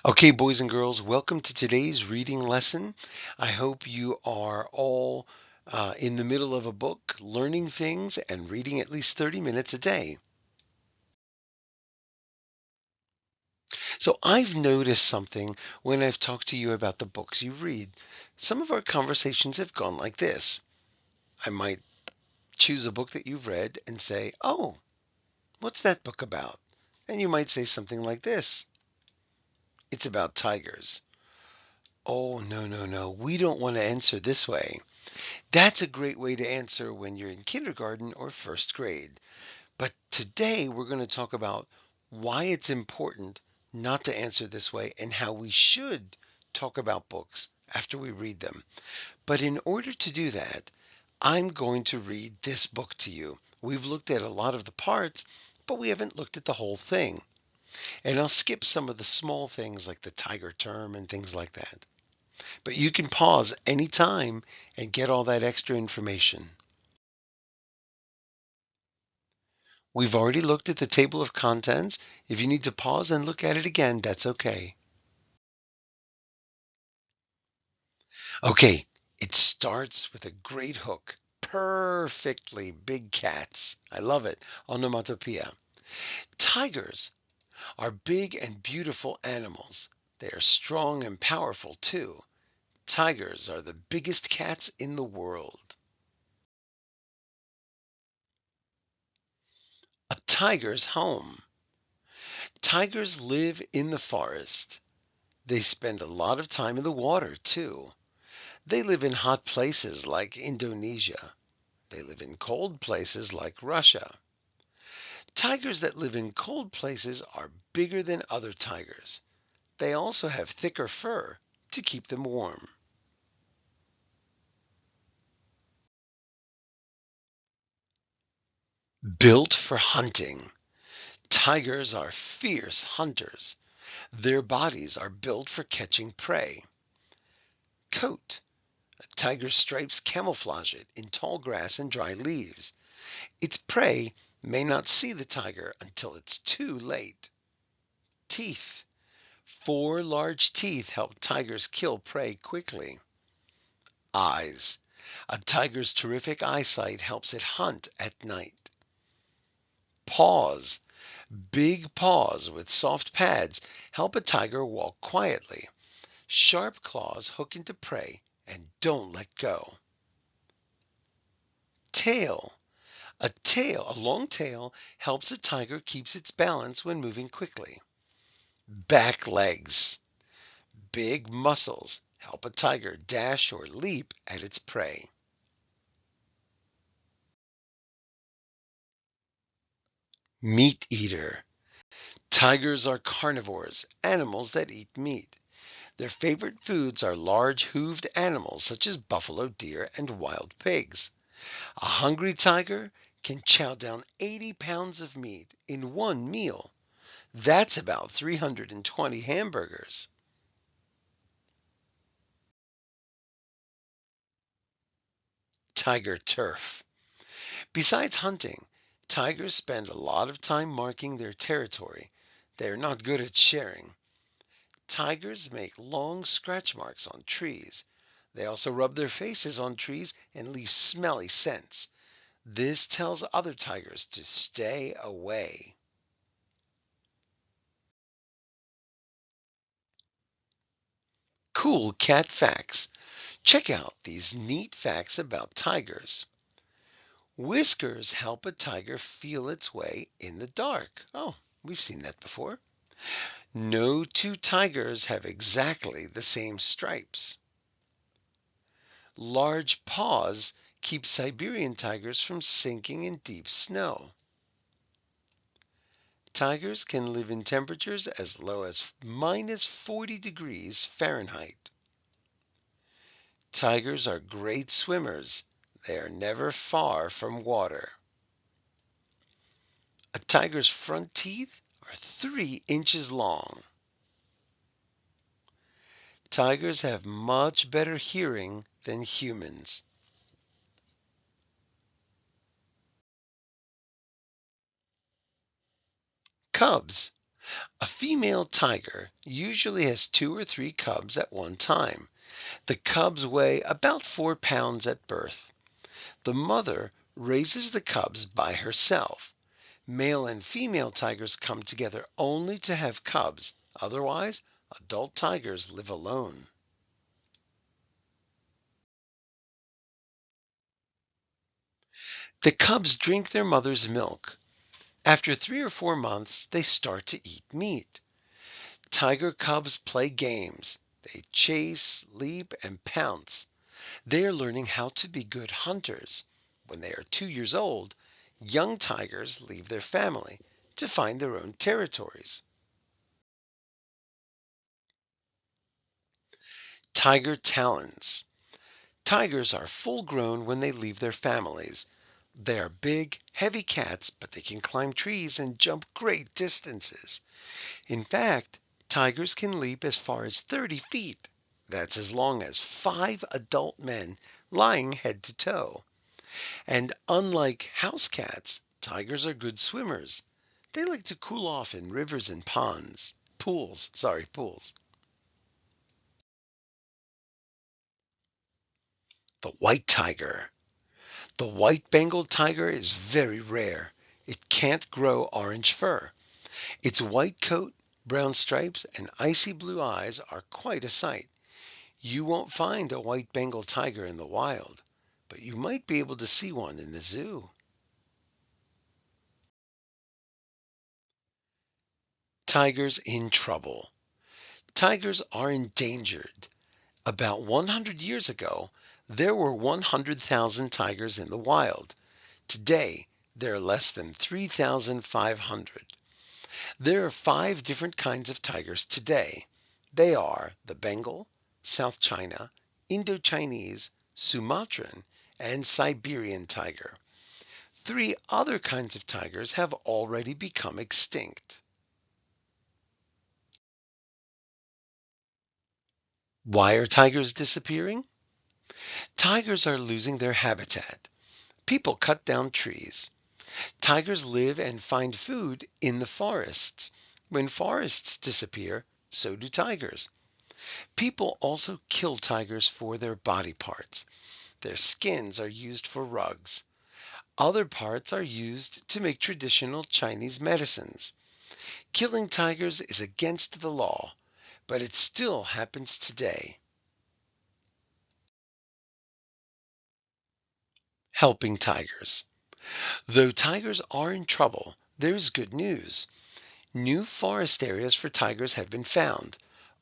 Okay, boys and girls, welcome to today's reading lesson. I hope you are all in the middle of a book, learning things, and reading at least 30 minutes a day. So, I've noticed something when I've talked to you about the books you read. Some of our conversations have gone like this. I might choose a book that you've read and say, "Oh, what's that book about?" And you might say something like this: "It's about tigers." Oh, no, no, no. We don't want to answer this way. That's a great way to answer when you're in kindergarten or first grade. But today we're going to talk about why it's important not to answer this way and how we should talk about books after we read them. But in order to do that, I'm going to read this book to you. We've looked at a lot of the parts, but we haven't looked at the whole thing. And I'll skip some of the small things like the tiger term and things like that. But you can pause anytime and get all that extra information. We've already looked at the table of contents. If you need to pause and look at it again, that's okay. Okay, it starts with a great hook. Perfectly big cats. I love it. Onomatopoeia. Tigers are big and beautiful animals. They are strong and powerful too. Tigers are the biggest cats in the world. A tiger's home. Tigers live in the forest. They spend a lot of time in the water too. They live in hot places like Indonesia. They live in cold places like Russia. Tigers that live in cold places are bigger than other tigers. They also have thicker fur to keep them warm. Built for hunting. Tigers are fierce hunters. Their bodies are built for catching prey. Coat. A tiger's stripes camouflage it in tall grass and dry leaves. Its prey may not see the tiger until it's too late. Teeth. Four large teeth help tigers kill prey quickly. Eyes. A tiger's terrific eyesight helps it hunt at night. Paws. Big paws with soft pads help a tiger walk quietly. Sharp claws hook into prey and don't let go. Tail. A long tail helps a tiger keeps its balance when moving quickly. Back legs. Big muscles help a tiger dash or leap at its prey. Meat eater. Tigers are carnivores, animals that eat meat. Their favorite foods are large hooved animals such as buffalo, deer, and wild pigs. A hungry tiger can chow down 80 pounds of meat in one meal. That's about 320 hamburgers. Tiger turf. Besides hunting, tigers spend a lot of time marking their territory. They are not good at sharing. Tigers make long scratch marks on trees. They also rub their faces on trees and leave smelly scents. This tells other tigers to stay away. Cool cat facts. Check out these neat facts about tigers. Whiskers help a tiger feel its way in the dark. Oh, we've seen that before. No two tigers have exactly the same stripes. Large paws keep Siberian tigers from sinking in deep snow. Tigers can live in temperatures as low as minus 40 degrees Fahrenheit. Tigers are great swimmers. They are never far from water. A tiger's front teeth are 3 inches long. Tigers have much better hearing than humans. Cubs. A female tiger usually has 2 or 3 cubs at one time. The cubs weigh about 4 pounds at birth. The mother raises the cubs by herself. Male and female tigers come together only to have cubs. Otherwise, adult tigers live alone. The cubs drink their mother's milk. After 3 or 4 months, they start to eat meat. Tiger cubs play games. They chase, leap, and pounce. They are learning how to be good hunters. When they are 2 years old, young tigers leave their family to find their own territories. Tiger talons. Tigers are full grown when they leave their families. They are big, heavy cats, but they can climb trees and jump great distances. In fact, tigers can leap as far as 30 feet. That's as long as 5 adult men lying head to toe. And unlike house cats, tigers are good swimmers. They like to cool off in rivers and ponds. Pools. The white tiger. The white Bengal tiger is very rare. It can't grow orange fur. Its white coat, brown stripes, and icy blue eyes are quite a sight. You won't find a white Bengal tiger in the wild, but you might be able to see one in the zoo. Tigers in trouble. Tigers are endangered. About 100 years ago, there were 100,000 tigers in the wild. Today, there are less than 3,500. There are 5 different kinds of tigers today. They are the Bengal, South China, Indo-Chinese, Sumatran, and Siberian tiger. 3 other kinds of tigers have already become extinct. Why are tigers disappearing? Tigers are losing their habitat. People cut down trees. Tigers live and find food in the forests. When forests disappear, so do tigers. People also kill tigers for their body parts. Their skins are used for rugs. Other parts are used to make traditional Chinese medicines. Killing tigers is against the law, but it still happens today. Helping tigers. Though tigers are in trouble, there is good news. New forest areas for tigers have been found.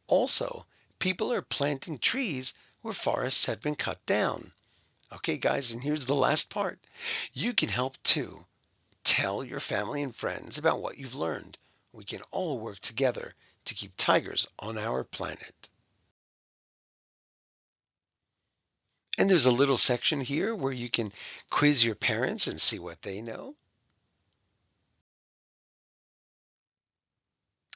Also, people are planting trees where forests have been cut down. Okay, guys, and here's the last part. You can help too. Tell your family and friends about what you've learned. We can all work together to keep tigers on our planet. And there's a little section here where you can quiz your parents and see what they know.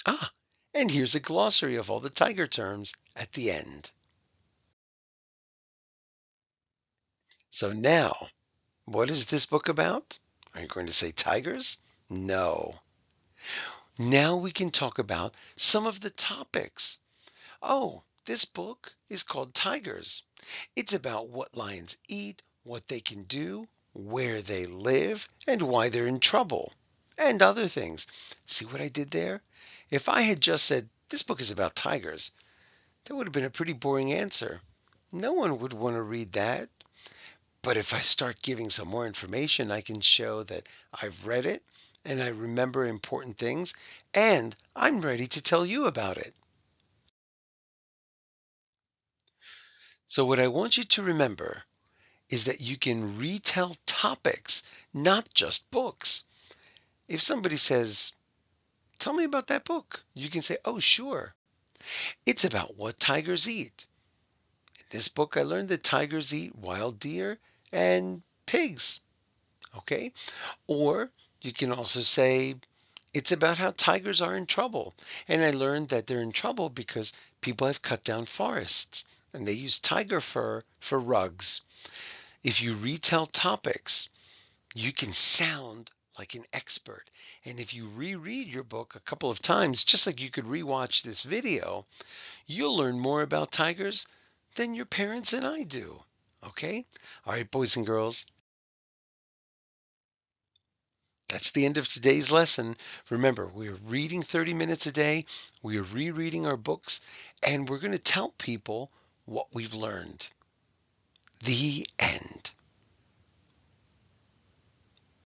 Ah, and here's a glossary of all the tiger terms at the end. So now, what is this book about? Are you going to say tigers? No. Now we can talk about some of the topics. Oh, this book is called Tigers. It's about what lions eat, what they can do, where they live, and why they're in trouble, and other things. See what I did there? If I had just said, this book is about tigers, that would have been a pretty boring answer. No one would want to read that. But if I start giving some more information, I can show that I've read it and I remember important things and I'm ready to tell you about it. So what I want you to remember is that you can retell topics, not just books. If somebody says, tell me about that book, you can say, oh, sure. It's about what tigers eat. In this book, I learned that tigers eat wild deer and pigs. Okay? Or you can also say, it's about how tigers are in trouble. And I learned that they're in trouble because people have cut down forests and they use tiger fur for rugs. If you retell topics, you can sound like an expert. And if you reread your book a couple of times, just like you could rewatch this video, you'll learn more about tigers than your parents and I do. Okay? All right, boys and girls, that's the end of today's lesson. Remember, we're reading 30 minutes a day, we're rereading our books, and we're going to tell people what we've learned. The end.